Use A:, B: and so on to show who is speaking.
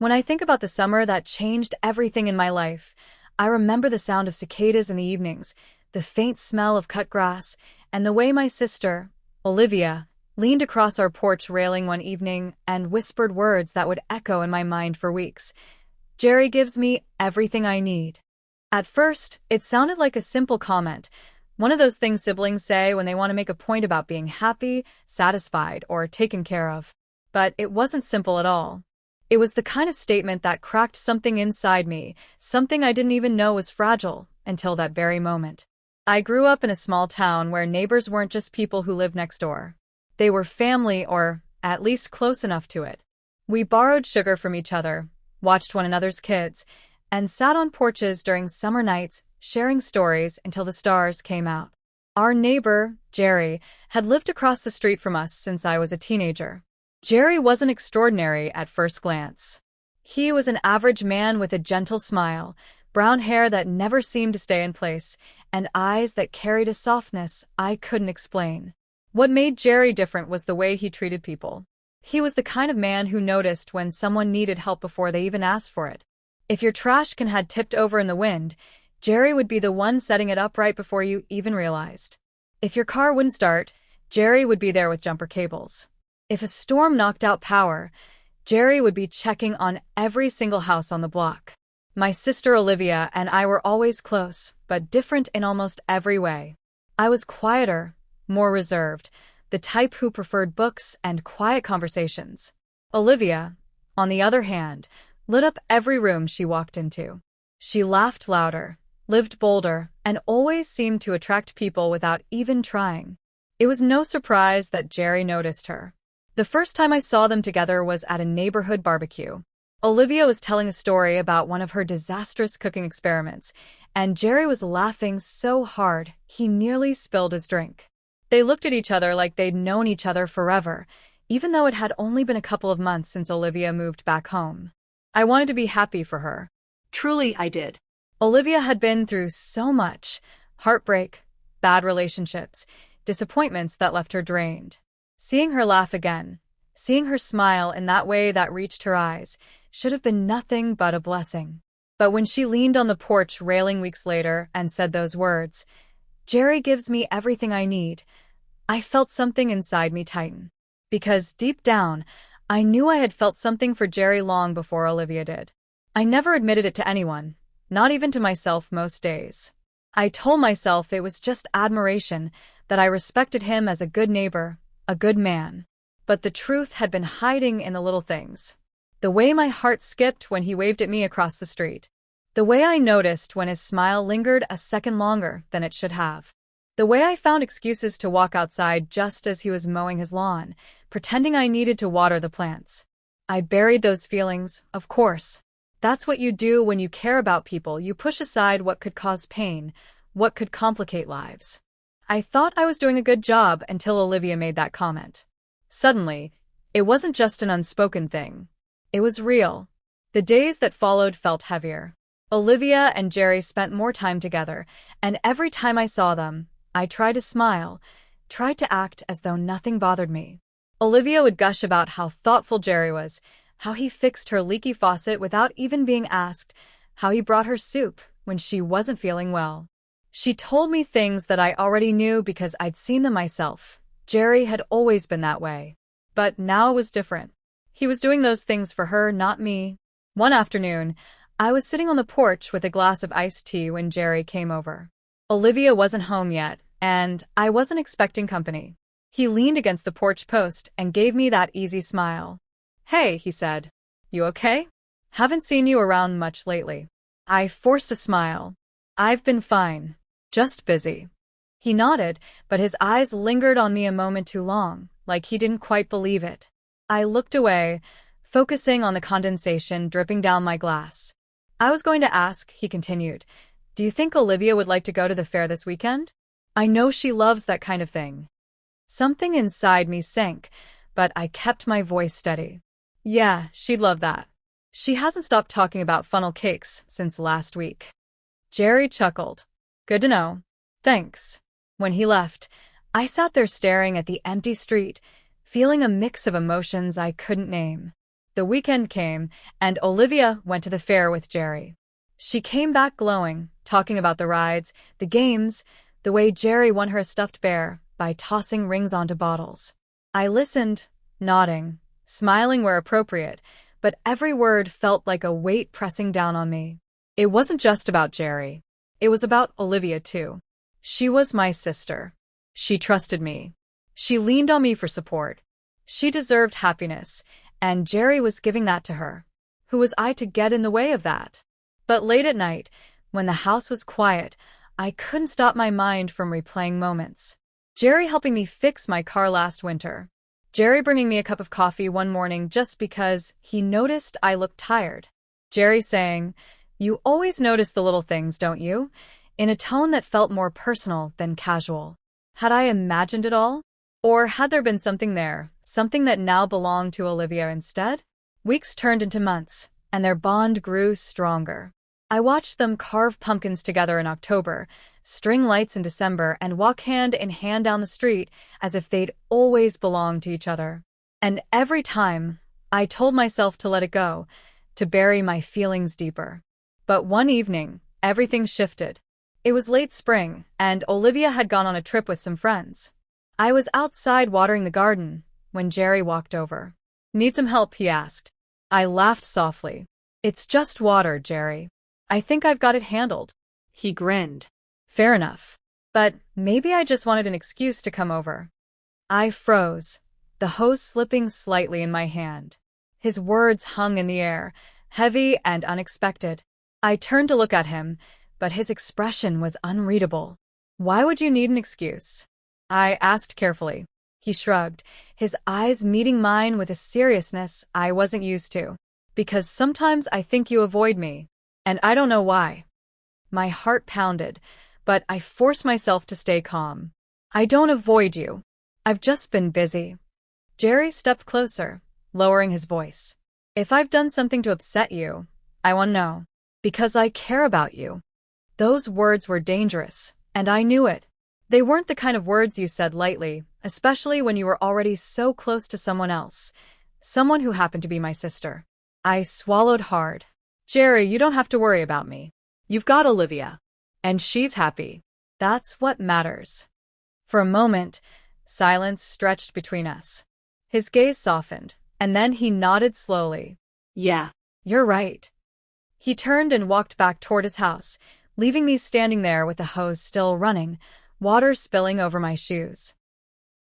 A: When I think about the summer that changed everything in my life, I remember the sound of cicadas in the evenings, the faint smell of cut grass, and the way my sister, Olivia, leaned across our porch railing one evening and whispered words that would echo in my mind for weeks. Jerry gives me everything I need. At first, it sounded like a simple comment, one of those things siblings say when they want to make a point about being happy, satisfied, or taken care of. But it wasn't simple at all. It was the kind of statement that cracked something inside me, something I didn't even know was fragile, until that very moment. I grew up in a small town where neighbors weren't just people who lived next door. They were family, or at least close enough to it. We borrowed sugar from each other, watched one another's kids, and sat on porches during summer nights, sharing stories until the stars came out. Our neighbor, Jerry, had lived across the street from us since I was a teenager. Jerry wasn't extraordinary at first glance. He was an average man with a gentle smile, brown hair that never seemed to stay in place, and eyes that carried a softness I couldn't explain. What made Jerry different was the way he treated people. He was the kind of man who noticed when someone needed help before they even asked for it. If your trash can had tipped over in the wind, Jerry would be the one setting it up right before you even realized. If your car wouldn't start, Jerry would be there with jumper cables. If a storm knocked out power, Jerry would be checking on every single house on the block. My sister Olivia and I were always close, but different in almost every way. I was quieter, more reserved, the type who preferred books and quiet conversations. Olivia, on the other hand, lit up every room she walked into. She laughed louder, lived bolder, and always seemed to attract people without even trying. It was no surprise that Jerry noticed her. The first time I saw them together was at a neighborhood barbecue. Olivia was telling a story about one of her disastrous cooking experiments, and Jerry was laughing so hard he nearly spilled his drink. They looked at each other like they'd known each other forever, even though it had only been a couple of months since Olivia moved back home. I wanted to be happy for her.
B: Truly, I did.
A: Olivia had been through so much: heartbreak, bad relationships, disappointments that left her drained. Seeing her laugh again, seeing her smile in that way that reached her eyes, should have been nothing but a blessing. But when she leaned on the porch railing weeks later and said those words, "Jerry gives me everything I need," I felt something inside me tighten. Because deep down, I knew I had felt something for Jerry long before Olivia did. I never admitted it to anyone, not even to myself most days. I told myself it was just admiration, that I respected him as a good neighbor, a good man. But the truth had been hiding in the little things. The way my heart skipped when he waved at me across the street. The way I noticed when his smile lingered a second longer than it should have. The way I found excuses to walk outside just as he was mowing his lawn, pretending I needed to water the plants. I buried those feelings, of course. That's what you do when you care about people. You push aside what could cause pain, what could complicate lives. I thought I was doing a good job until Olivia made that comment. Suddenly, it wasn't just an unspoken thing. It was real. The days that followed felt heavier. Olivia and Jerry spent more time together, and every time I saw them, I tried to smile, tried to act as though nothing bothered me. Olivia would gush about how thoughtful Jerry was, how he fixed her leaky faucet without even being asked, how he brought her soup when she wasn't feeling well. She told me things that I already knew because I'd seen them myself. Jerry had always been that way. But now it was different. He was doing those things for her, not me. One afternoon, I was sitting on the porch with a glass of iced tea when Jerry came over. Olivia wasn't home yet, and I wasn't expecting company. He leaned against the porch post and gave me that easy smile. "Hey," he said. "You okay? Haven't seen you around much lately." I forced a smile. "I've been fine. Just busy." He nodded, but his eyes lingered on me a moment too long, like he didn't quite believe it. I looked away, focusing on the condensation dripping down my glass. "I was going to ask," he continued, "do you think Olivia would like to go to the fair this weekend? I know she loves that kind of thing." Something inside me sank, but I kept my voice steady. "Yeah, she'd love that. She hasn't stopped talking about funnel cakes since last week." Jerry chuckled. "Good to know. Thanks." When he left, I sat there staring at the empty street, feeling a mix of emotions I couldn't name. The weekend came, and Olivia went to the fair with Jerry. She came back glowing, talking about the rides, the games, the way Jerry won her a stuffed bear by tossing rings onto bottles. I listened, nodding, smiling where appropriate, but every word felt like a weight pressing down on me. It wasn't just about Jerry. It was about Olivia, too. She was my sister. She trusted me. She leaned on me for support. She deserved happiness, and Jerry was giving that to her. Who was I to get in the way of that? But late at night, when the house was quiet, I couldn't stop my mind from replaying moments. Jerry helping me fix my car last winter. Jerry bringing me a cup of coffee one morning just because he noticed I looked tired. Jerry saying, "You always notice the little things, don't you?" in a tone that felt more personal than casual. Had I imagined it all? Or had there been something there, something that now belonged to Olivia instead? Weeks turned into months, and their bond grew stronger. I watched them carve pumpkins together in October, string lights in December, and walk hand in hand down the street as if they'd always belonged to each other. And every time, I told myself to let it go, to bury my feelings deeper. But one evening, everything shifted. It was late spring, and Olivia had gone on a trip with some friends. I was outside watering the garden when Jerry walked over. "Need some help?" he asked. I laughed softly. "It's just water, Jerry. I think I've got it handled." He grinned. "Fair enough. But maybe I just wanted an excuse to come over." I froze, the hose slipping slightly in my hand. His words hung in the air, heavy and unexpected. I turned to look at him, but his expression was unreadable. "Why would you need an excuse?" I asked carefully. He shrugged, his eyes meeting mine with a seriousness I wasn't used to. "Because sometimes I think you avoid me, and I don't know why." My heart pounded, but I forced myself to stay calm. "I don't avoid you. I've just been busy." Jerry stepped closer, lowering his voice. "If I've done something to upset you, I want to know. Because I care about you." Those words were dangerous, and I knew it. They weren't the kind of words you said lightly, especially when you were already so close to someone else, someone who happened to be my sister. I swallowed hard. "Jerry, you don't have to worry about me. You've got Olivia. And she's happy. That's what matters." For a moment, silence stretched between us. His gaze softened, and then he nodded slowly. "Yeah, you're right." He turned and walked back toward his house, leaving me standing there with the hose still running, water spilling over my shoes.